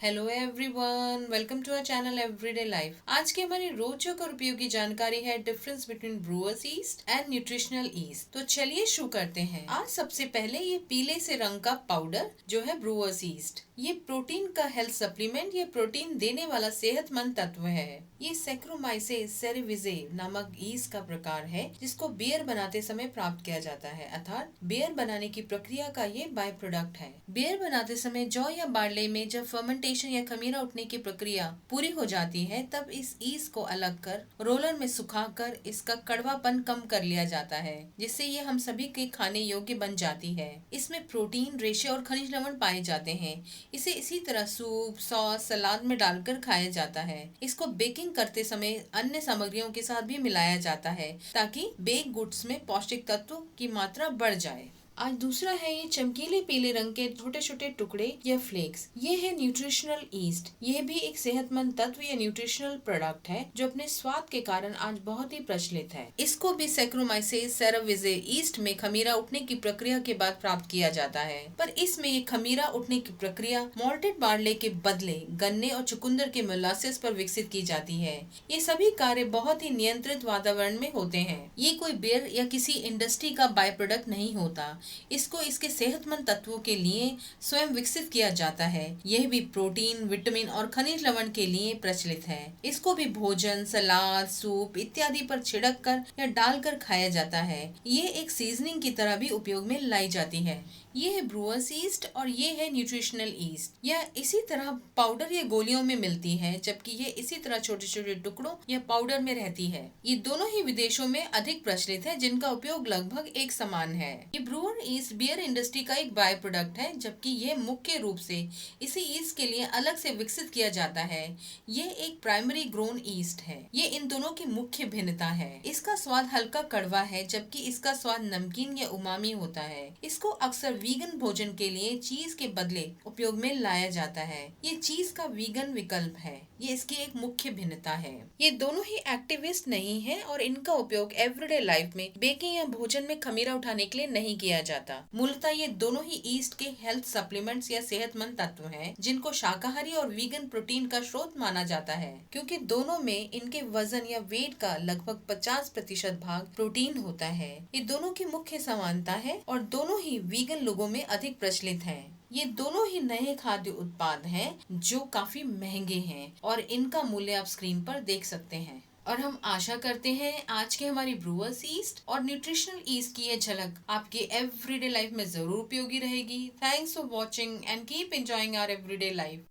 Hello everyone, welcome to our channel everyday life. आज की हमारी रोचक और उपयोगी जानकारी है difference between brewers yeast and nutritional yeast. तो चलिए शुरू करते हैं। आज सबसे पहले ये पीले से रंग का पाउडर जो है ब्रूअर्स ईस्ट, ये प्रोटीन का हेल्थ सप्लीमेंट, ये प्रोटीन देने वाला सेहतमंद तत्व है। ये सैक्रोमाइसेस सेरेविजे नामक ईस्ट का प्रकार है जिसको बियर बनाते समय प्राप्त किया जाता है, अर्थात बियर बनाने की प्रक्रिया का ये बाय प्रोडक्ट है। बियर बनाते समय जौ या बार्ले में जब फर्मेंटेशन या खमीरा उठने की प्रक्रिया पूरी हो जाती है तब इस ईस्ट को अलग कर रोलर में सुखाकर इसका कड़वापन कम कर लिया जाता है, जिससे ये हम सभी के खाने योग्य बन जाती है। इसमें प्रोटीन, रेशे और खनिज लवण पाए जाते हैं। इसे इसी तरह सूप, सॉस, सलाद में डालकर खाया जाता है। इसको बेकिंग करते समय अन्य सामग्रियों के साथ भी मिलाया जाता है ताकि बेक गुड्स में पौष्टिक तत्व की मात्रा बढ़ जाए। आज दूसरा है ये चमकीले पीले रंग के छोटे छोटे टुकड़े या फ्लेक्स। ये है न्यूट्रिशनल ईस्ट। ये भी एक सेहतमंद तत्व या न्यूट्रिशनल प्रोडक्ट है जो अपने स्वाद के कारण आज बहुत ही प्रचलित है। इसको भी सैक्रोमाइसेस सेरेविजे ईस्ट में खमीरा उठने की प्रक्रिया के बाद प्राप्त किया जाता है, पर इसमें ये खमीरा उठने की प्रक्रिया मॉल्टेड बार्ले के बदले गन्ने और चुकंदर के मोलासेस पर विकसित की जाती है। ये सभी कार्य बहुत ही नियंत्रित वातावरण में होते हैं। ये कोई बियर या किसी इंडस्ट्री का बाय प्रोडक्ट नहीं होता। इसको इसके सेहतमंद तत्वों के लिए स्वयं विकसित किया जाता है। यह भी प्रोटीन, विटामिन और खनिज लवण के लिए प्रचलित है। इसको भी भोजन, सलाद, सूप इत्यादि पर छिड़क कर या डालकर खाया जाता है। ये एक सीजनिंग की तरह भी उपयोग में लाई जाती है। ये है ब्रूअर्स ईस्ट और ये है न्यूट्रिशनल ईस्ट। यह इसी तरह पाउडर या गोलियों में मिलती है, जबकि ये इसी तरह छोटे छोटे टुकड़ों या पाउडर में रहती है। ये दोनों ही विदेशों में अधिक प्रचलित है, जिनका उपयोग लगभग एक समान है। ये ब्रूअर ईस्ट बियर इंडस्ट्री का एक बाय प्रोडक्ट है, जबकि यह मुख्य रूप से इसी ईस्ट के लिए अलग से विकसित किया जाता है। ये एक प्राइमरी ग्रोन ईस्ट है। ये इन दोनों की मुख्य भिन्नता है। इसका स्वाद हल्का कड़वा है, जबकि इसका स्वाद नमकीन या उमामी होता है। इसको अक्सर वीगन भोजन के लिए चीज के बदले उपयोग में लाया जाता है। ये चीज का वीगन विकल्प है। ये इसकी एक मुख्य भिन्नता है। ये दोनों ही एक्टिविस्ट नहीं है और इनका उपयोग एवरीडे लाइफ में बेकिंग या भोजन में खमीरा उठाने के लिए नहीं किया जाता। मूलतः ये दोनों ही ईस्ट के हेल्थ सप्लीमेंट्स या सेहतमंद तत्व हैं, जिनको शाकाहारी और वीगन प्रोटीन का स्रोत माना जाता है, क्योंकि दोनों में इनके वजन या वेट का लगभग 50% भाग प्रोटीन होता है। ये दोनों की मुख्य समानता है और दोनों ही वीगन लोगों में अधिक प्रचलित हैं। ये दोनों ही नए खाद्य उत्पाद हैं जो काफी महंगे हैं और इनका मूल्य आप स्क्रीन पर देख सकते हैं। और हम आशा करते हैं आज की हमारी ब्रूअर्स ईस्ट और न्यूट्रिशनल ईस्ट की ये झलक आपकी एवरीडे लाइफ में जरूर उपयोगी रहेगी। Thanks for watching and keep enjoying our everyday life.